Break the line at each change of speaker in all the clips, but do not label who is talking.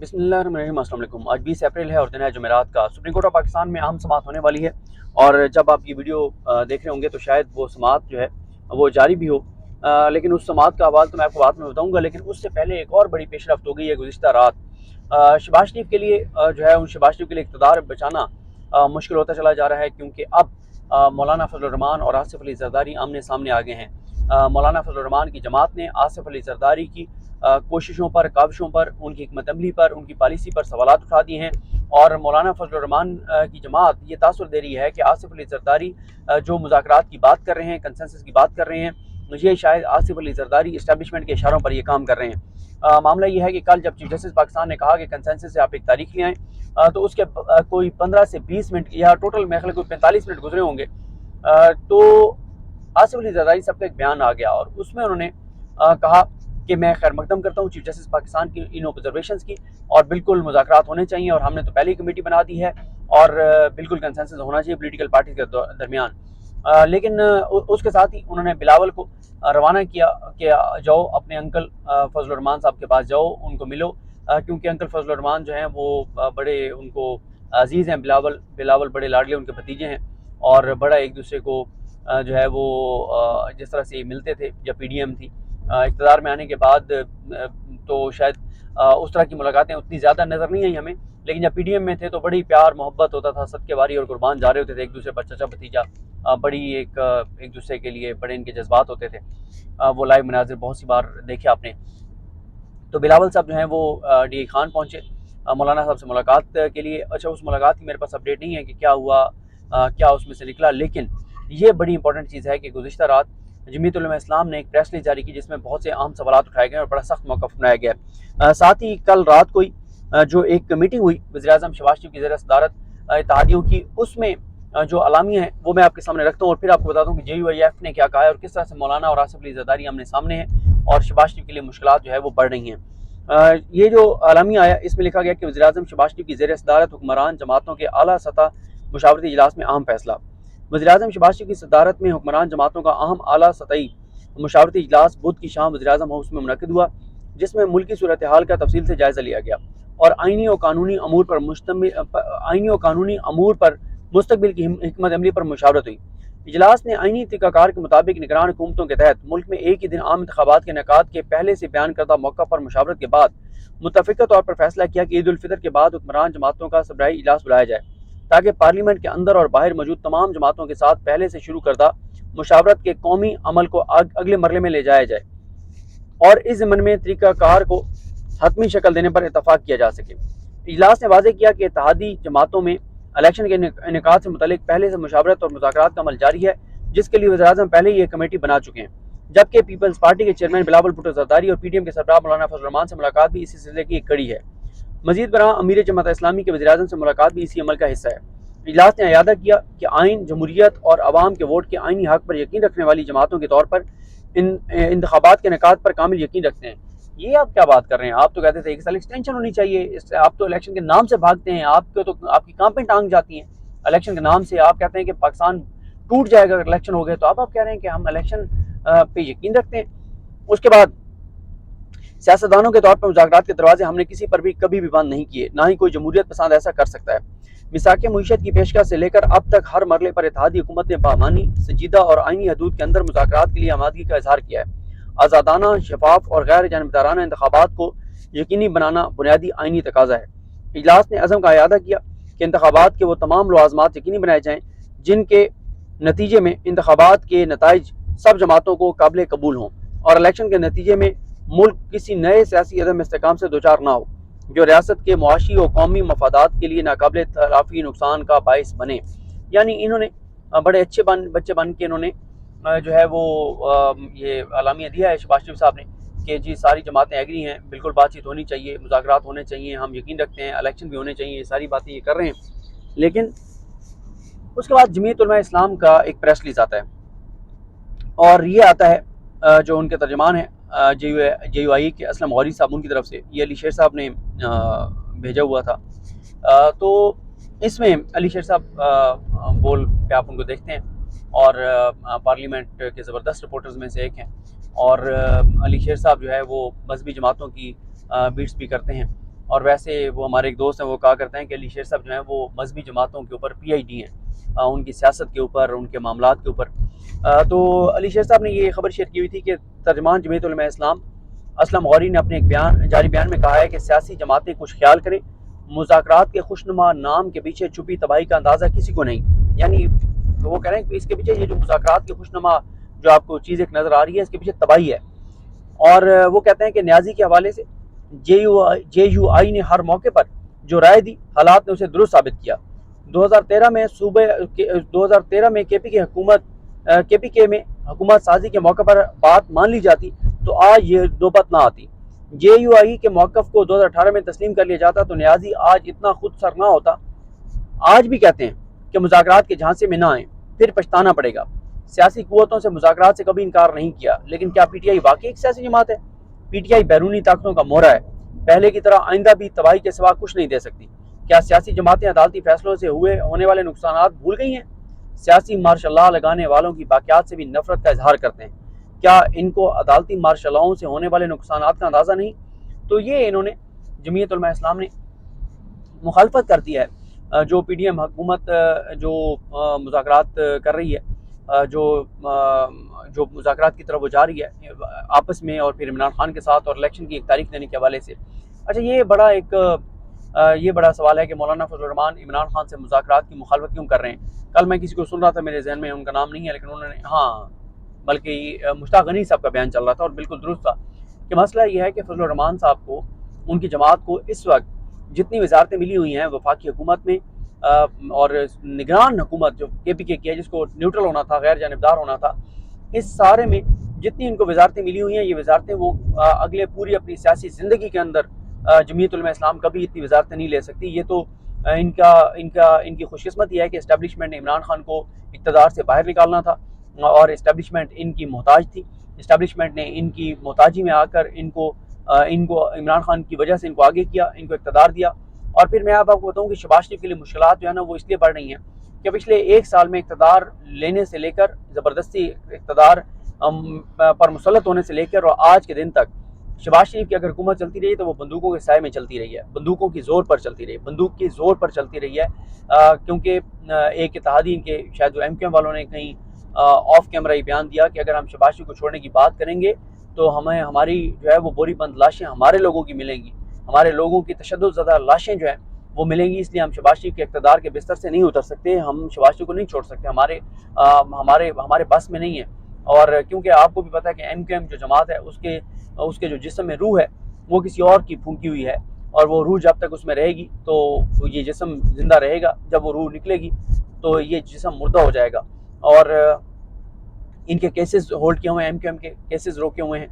बिस्मिल्लाहिर्रहमानिर्रहीम। अस्सलाम वालेकुम। आज 20 अप्रैल है और दिन है जुमेरात का। सुप्रीम कोर्ट ऑफ पाकिस्तान में अहम समाअत होने वाली है और जब आप ये वीडियो देख रहे होंगे तो शायद वो समाअत जो है वो जारी भी हो, लेकिन उस समाअत का हवाला तो मैं आपको बाद में बताऊंगा। लेकिन उससे पहले एक और बड़ी पेशरफ्त हो गई है गुज़िश्ता रात। शहबाज शरीफ के लिए जो है उन शहबाज शरीफ के लिए इक़्तिदार बचाना मुश्किल होता चला जा रहा है, क्योंकि अब मौलाना फजल रहमान और आसिफ अली जरदारी आमने सामने आ गए हैं। मौलाना फजल रहमान की जमात ने आसिफ अली जरदारी की कोशिशों पर, काविशों पर, उनकी हिकमत अमली पर, उनकी पॉलिसी पर सवालात उठा दिए हैं। और मौलाना फजल रहमान की जमात ये तासुर दे रही है कि आसिफ अली जरदारी जो मुज़ाकरात की बात कर रहे हैं, कंसेंसस की बात कर रहे हैं, ये शायद आसिफ अली जरदारी इस्टेब्लिशमेंट के इशारों पर ये काम कर रहे हैं। मामला ये है कि कल जब चीफ जस्टिस पाकिस्तान ने कहा कि कंसेंसस से आप एक तारीख ले आएँ, तो उसके कोई 15 से 20 मिनट या टोटल मेरे ख्याल कोई 45 मिनट गुजरे होंगे, तो आसिफ अली जरदारी साहब का एक बयान आ गया और उसमें उन्होंने कहा कि मैं खैर मकदम करता हूँ चीफ जस्टिस पाकिस्तान की इन ऑब्जर्वेशंस की, और बिल्कुल मुज़ाकरात होने चाहिए और हमने तो पहले ही कमेटी बना दी है और बिल्कुल कंसेंसस होना चाहिए पोलिटिकल पार्टी के दरमियान। लेकिन उसके साथ ही उन्होंने बिलावल को रवाना किया कि जाओ अपने अंकल फजल रहमान साहब के पास जाओ, उनको मिलो, क्योंकि अंकल फजल रहमान जो हैं वो बड़े उनको अजीज़ हैं। बिलावल बड़े लाडले उनके भतीजे हैं और बड़ा एक दूसरे को जो है वो जिस तरह से मिलते थे जब PDM थी, इक़्तिदार में आने के बाद तो शायद उस तरह की मुलाकातें उतनी ज़्यादा नज़र नहीं आई हमें, लेकिन जब PDM में थे तो बड़ी प्यार मोहब्बत होता था, सदके वारी और कुर्बान जा रहे होते थे एक दूसरे पर, चचा भतीजा बड़ी एक दूसरे के लिए बड़े इनके जज्बात होते थे। वो लाइव मनाजिर बहुत सी बार देखे आपने। तो बिलावल साहब जो हैं वो DI खान पहुँचे मौलाना साहब से मुलाकात के लिए। अच्छा, उस मुलाकात की मेरे पास अपडेट नहीं है कि क्या हुआ, क्या उसमें से निकला, लेकिन ये बड़ी इंपॉर्टेंट चीज़ है कि गुज़िश्ता रात जमीयत उलमा इस्लाम ने एक प्रेस रिलीज जारी की जिसमें बहुत से अहम सवालात उठाए गए और बड़ा सख्त मौक़िफ़ अपनाया गया। साथ ही कल रात को ही जो एक मीटिंग हुई वज़ीर-ए-आज़म शहबाज शरीफ की ज़ेर सदारत इत्तेहादियों की, उसमें जो अलामिया है वो मैं आपके सामने रखता हूँ और फिर आपको बताता हूँ कि JUIF ने क्या कहा है और किस तरह से मौलाना और आसिफ अली जरदारी आमने सामने हैं और शहबाज शरीफ के लिए मुश्किलात जो है वो बढ़ रही हैं। ये जो अलामिया आया इसमें लिखा गया कि वज़ीर-ए-आज़म शहबाज शरीफ की ज़ेर सदारत हुक्मरान जमातों के आला सतह मुशावरती इजलास में अहम फैसला। वज़ीर-ए-आज़म शहबाज शरीफ की सदारत में हुक्मरान जमातों का अहम आला सतही मुशावरती इजलास बुध की शाम वज़ीर-ए-आज़म हाउस में मुनक़िद हुआ, जिसमें मुल्की सूरत हाल का तफसील से जायज़ा लिया गया और आइनी और कानूनी अमूर पर मुस्तक़बिल की हिकमत अमली पर मुशावरत हुई। इजलास ने आइनी तरीक़ाकार के मुताबिक निगरान हुकूमतों के तहत मुल्क में एक ही दिन आम इंतखाबात के इनेकाद के पहले से बयान करदा मौक़ा पर मुशावरत के बाद मुत्तफ़िक़ा तौर पर फैसला किया कि ईद उल फितर के बाद हुक्मरान जमातों का सबराई इजलास बुलाया जाए, ताकि पार्लियामेंट के अंदर और बाहर मौजूद तमाम जमातों के साथ पहले से शुरू करदा मुशावरत के कौमी अमल को अगले मरले में ले जाया जाए और इस ज़मन में तरीक़ाकार को हतमी शक्ल देने पर इत्तफ़ाक़ किया जा सके। इजलास ने वाज़ेह किया कि इत्तेहादी जमातों में इलेक्शन के इनेकाद से मुतल्लिक़ पहले से मुशावरत और मुज़ाकरात का अमल जारी है, जिसके लिए वज़ीर-ए-आज़म पहले ही एक कमेटी बना चुके हैं, जबकि पीपल्स पार्टी के चेयरमैन बिलावल भुट्टो जरदारी और PDM के सरबराह मौलाना फजल रहमान से मुलाकात भी इसी सिलसिले की एक कड़ी है। मज़ीद बरां अमीर जमात इस्लामी के वज़ीर-ए-आज़म से मुलाकात भी इसी अमल का हिस्सा है। इजलास ने अयादा किया कि आइन, जमहूरियत और अवाम के वोट के आइनी हक़ पर यकीन रखने वाली जमातों के तौर पर इन इंतखाबात के इनेकाद पर कामिल यकीन रखते हैं। ये आप क्या बात कर रहे हैं? आप तो कहते थे 1 साल एक्सटेंशन होनी चाहिए, आप तो इलेक्शन के नाम से भागते हैं, आपके तो आपकी कांपें टांग जाती हैं इलेक्शन के नाम से। आप कहते हैं कि पाकिस्तान टूट जाएगा अगर इलेक्शन हो गए, तो आप कह रहे हैं कि हम इलेक्शन पे यकीन रखते हैं। उसके बाद सियासतदानों के तौर पर मुज़ाकरात के दरवाजे हमने किसी पर भी कभी भी बंद नहीं किए, ना ही कोई जमहूरियत पसंद ऐसा कर सकता है। मिसाक मईशत की पेशकश से लेकर अब तक हर मरले पर इत्तेहादी हुकूमत ने बामानी, संजीदा और आइनी हदूद के अंदर मुज़ाकरात के लिए आमादगी का इजहार किया है। आज़ादाना, शफाफ और गैर जानबदाराना इंतखाबात को यकीनी बनाना बुनियादी आइनी तकाजा है। इजलास ने अज़म का अयादा किया कि इंतखाबात के वो तमाम लवाज़मात यकीनी बनाए जाएँ जिनके नतीजे में इंतखाबात के नताइज सब जमातों को काबिल कबूल हों और इलेक्शन के नतीजे में मुल्क किसी नए सियासी अदम इस्तेहकाम से दोचार ना हो, जो रियासत के मुआशी और कौमी मफादात के लिए नाकाबिल तलाफ़ी नुकसान का बाइस बने। यानी इन्होंने बड़े अच्छे बच्चे बन के इन्होंने जो है वो ये अलामिया दिया है शहबाज शरीफ साहब ने कि जी सारी जमातें एग्री हैं, बिल्कुल बातचीत होनी चाहिए, मुज़ाकरात होने चाहिए, हम यकीन रखते हैं, इलेक्शन भी होने चाहिए, ये सारी बातें ये कर रहे हैं। लेकिन उसके बाद जमीयत उलमा इस्लाम का एक प्रेस रिलीज आता है और ये आता है जो उनके तर्जमान हैं JUI के असलम गौरी साहब, उनकी तरफ से, ये अली शेर साहब ने भेजा हुआ था। तो इसमें अली शेर साहब बोल पे आप उनको देखते हैं और पार्लियामेंट के ज़बरदस्त रिपोर्टर्स में से एक हैं और अली शेर साहब जो है वो मजहबी जमातों की बीट्स भी करते हैं اور ویسے وہ ہمارے ایک دوست ہیں وہ کہا کرتے ہیں کہ علی شیر صاحب جو ہیں وہ مذہبی جماعتوں کے اوپر PID ہیں، ان کی سیاست کے اوپر، ان کے معاملات کے اوپر۔ تو علی شیر صاحب نے یہ خبر شیئر کی ہوئی تھی کہ ترجمان جمعیت علماء اسلام اسلم غوری نے اپنے ایک جاری بیان میں کہا ہے کہ سیاسی جماعتیں کچھ خیال کریں، مذاکرات کے خوشنما نام کے پیچھے چھپی تباہی کا اندازہ کسی کو نہیں۔ یعنی وہ کہہ رہے ہیں کہ اس کے پیچھے یہ جو مذاکرات کے خوشنما جو آپ کو چیز ایک نظر آ رہی ہے، اس کے پیچھے تباہی ہے۔ اور وہ کہتے ہیں کہ نیازی کے حوالے سے JUI نے ہر موقع پر جو رائے دی، حالات نے اسے درست ثابت کیا۔ 2013 میں KPK میں حکومت سازی کے موقع پر بات مان لی جاتی تو آج یہ نوبت نہ آتی۔ JUI کے موقف کو 2018 میں تسلیم کر لیا جاتا تو نیازی آج اتنا خود سر نہ ہوتا۔ آج بھی کہتے ہیں کہ مذاکرات کے جھانسے میں نہ آئیں، پھر پچھتانا پڑے گا۔ سیاسی قوتوں سے مذاکرات سے کبھی انکار نہیں کیا، لیکن کیا PTI واقعی ایک سیاسی جماعت ہے؟ PTI بیرونی طاقتوں کا مورا ہے، پہلے کی طرح آئندہ بھی تباہی کے سوا کچھ نہیں دے سکتی۔ کیا سیاسی جماعتیں عدالتی فیصلوں سے ہونے والے نقصانات بھول گئی ہیں؟ سیاسی مارشل لا لگانے والوں کی باقیات سے بھی نفرت کا اظہار کرتے ہیں، کیا ان کو عدالتی مارشل لاؤں سے ہونے والے نقصانات کا اندازہ نہیں؟ تو یہ انہوں نے جمعیت علماء اسلام نے مخالفت کرتی ہے جو PDM حکومت جو مذاکرات کر رہی ہے، جو مذاکرات کی طرف وہ جا رہی ہے آپس میں، اور پھر عمران خان کے ساتھ، اور الیکشن کی ایک تاریخ دینے کے حوالے سے۔ اچھا، یہ بڑا سوال ہے کہ مولانا فضل الرحمان عمران خان سے مذاکرات کی مخالفت کیوں کر رہے ہیں؟ کل میں کسی کو سن رہا تھا، میرے ذہن میں ان کا نام نہیں ہے، لیکن انہوں نے بلکہ مشتاق غنی صاحب کا بیان چل رہا تھا اور بالکل درست تھا کہ مسئلہ یہ ہے کہ فضل الرحمان صاحب کو، ان کی جماعت کو اس وقت جتنی وزارتیں ملی ہوئی ہیں وفاقی حکومت میں، اور نگران حکومت جو KPK کی ہے، جس کو نیوٹرل ہونا تھا، غیر جانبدار ہونا تھا، اس سارے میں جتنی ان کو وزارتیں ملی ہوئی ہیں، یہ وزارتیں وہ اگلے پوری اپنی سیاسی زندگی کے اندر جمعیت علماء اسلام کبھی اتنی وزارتیں نہیں لے سکتی۔ یہ تو ان کی خوش قسمت یہ ہے کہ اسٹیبلشمنٹ نے عمران خان کو اقتدار سے باہر نکالنا تھا، اور اسٹیبلشمنٹ ان کی محتاج تھی۔ اسٹیبلشمنٹ نے ان کی محتاجی میں آ کر ان کو عمران خان کی وجہ سے ان کو آگے کیا، ان کو اقتدار دیا۔ اور پھر میں آپ کو بتاؤں کہ شہباز شریف کے لیے مشکلات جو ہے نا وہ اس لیے بڑھ رہی ہیں کہ پچھلے ایک سال میں اقتدار لینے سے لے کر، زبردستی اقتدار پر مسلط ہونے سے لے کر، اور آج کے دن تک شہباز شریف کی اگر حکومت چلتی رہی تو وہ بندوقوں کے سائے میں چلتی رہی ہے، بندوقوں کی زور پر چلتی رہی، بندوق کی زور پر چلتی رہی ہے، کیونکہ ایک اتحادی ان کے شاید جو MQM والوں نے کہیں آف کیمرہ ہی بیان دیا کہ اگر ہم شہباز شریف کو چھوڑنے کی بات کریں گے تو ہماری جو ہے وہ بوری بند لاشیں ہمارے لوگوں کی ملیں گی، ہمارے لوگوں کی تشدد زدہ لاشیں جو ہیں وہ ملیں گی، اس لیے ہم شہباز شریف کے اقتدار کے بستر سے نہیں اتر سکتے، ہم شہباز شریف کو نہیں چھوڑ سکتے، ہمارے بس میں نہیں ہے۔ اور کیونکہ آپ کو بھی پتہ ہے کہ MQM جو جماعت ہے اس کے جو جسم میں روح ہے وہ کسی اور کی پھونکی ہوئی ہے، اور وہ روح جب تک اس میں رہے گی تو یہ جسم زندہ رہے گا، جب وہ روح نکلے گی تو یہ جسم مردہ ہو جائے گا۔ اور ان کے کیسز ہولڈ کیے ہوئے ہیں، MQM کے کیسز روکے ہوئے ہیں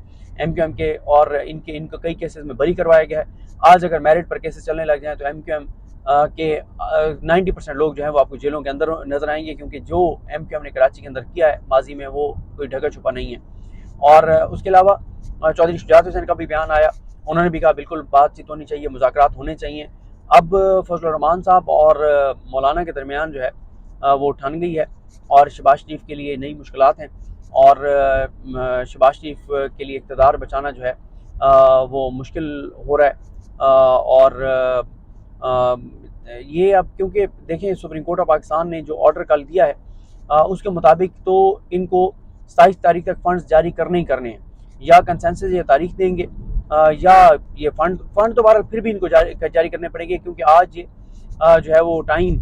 MQM کے، اور ان کو کئی کیسز میں بری کروایا گیا ہے۔ آج اگر میرٹ پر کیسز چلنے لگ جائیں تو MQM کے 90% لوگ جو ہیں وہ آپ کو جیلوں کے اندر نظر آئیں گے، کیونکہ جو MQM نے کراچی کے اندر کیا ہے ماضی میں وہ کوئی ڈھکا چھپا نہیں ہے۔ اور اس کے علاوہ چودھری شجاعت حسین کا بھی بیان آیا، انہوں نے بھی کہا بالکل بات چیت ہونی چاہیے، مذاکرات ہونے چاہیے۔ اب فضل الرحمان صاحب اور مولانا کے درمیان جو ہے وہ ٹھن گئی ہے، اور شہباز شریف کے لیے نئی مشکلات ہیں، اور شہباز شریف کے لیے اقتدار بچانا جو ہے وہ مشکل ہو رہا ہے۔ اور یہ اب کیونکہ دیکھیں سپریم کورٹ آف پاکستان نے جو آرڈر کل دیا ہے اس کے مطابق تو ان کو 27 تاریخ تک فنڈز جاری کرنے ہی کرنے ہیں، یا کنسنسس یہ تاریخ دیں گے، یا یہ فنڈ تو بہرحال پھر بھی ان کو جاری کرنے پڑیں گے، کیونکہ آج جو ہے وہ ٹائم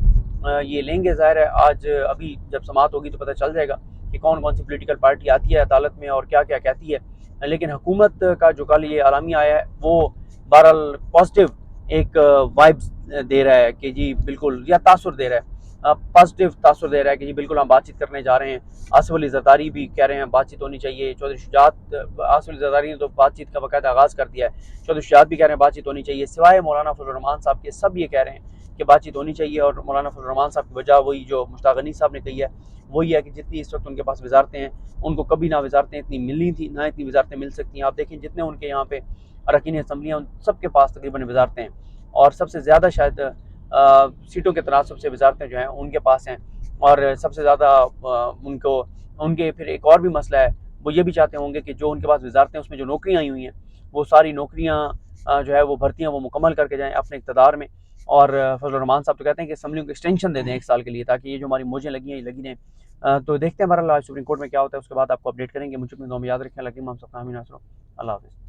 یہ لیں گے۔ ظاہر ہے آج ابھی جب سماعت ہوگی تو پتہ چل جائے گا کہ کون سی پولیٹیکل پارٹی آتی ہے عدالت میں اور کیا کیا کہتی ہے، لیکن حکومت کا جو کل یہ اعلامیہ آیا ہے وہ بہرحال پازیٹیو ایک وائبز دے رہا ہے کہ جی بالکل، یا تاثر دے رہا ہے، پازیٹیو تاثر دے رہا ہے کہ جی بالکل ہم بات چیت کرنے جا رہے ہیں۔ آصف علی زرداری بھی کہہ رہے ہیں بات چیت ہونی چاہیے، چودھری شجاعت، آصف علی زرداری نے تو بات چیت کا باقاعدہ آغاز کر دیا ہے، چودھری شجاعت بھی کہہ رہے ہیں بات چیت ہونی چاہیے، سوائے مولانا فضل الرحمان صاحب کے سب یہ کہہ رہے ہیں کہ بات چیت ہونی چاہیے۔ اور مولانا فضل الرحمان صاحب کی وجہ وہی جو مشتاق غنی صاحب نے کہی ہے، وہی ہے کہ جتنی اس وقت ان کے پاس وزارتیں ہیں، ان کو کبھی نہ وزارتیں اتنی ملنی تھیں، نہ اتنی وزارتیں مل سکتی ہیں۔ آپ دیکھیں جتنے ان کے یہاں پہ اراکین اسمبلیاں، ان سب کے پاس تقریباً وزارتیں ہیں، اور سب سے زیادہ شاید سیٹوں کے تناسب سے وزارتیں جو ہیں ان کے پاس ہیں، اور سب سے زیادہ ان کے پھر ایک اور بھی مسئلہ ہے، وہ یہ بھی چاہتے ہوں گے کہ جو ان کے پاس وزارتیں اس میں جو نوکریاں آئی ہوئی ہیں وہ ساری نوکریاں جو ہے وہ بھرتیاں وہ مکمل کر کے جائیں اپنے اقتدار میں. اور فضل الرحمان صاحب تو کہتے ہیں کہ اسمبلیوں کو ایکسٹینشن دے دیں 1 سال کے لیے تاکہ یہ جو ہماری موجیں لگی ہیں یہ لگی رہیں. تو دیکھتے ہیں بہرحال آج سپریم کورٹ میں کیا ہوتا ہے, اس کے بعد آپ کو اپڈیٹ کریں گے. مجھے اپنی دعا میں یاد رکھیں. اللہ کی ہم سب کا آمین. اللہ حافظ.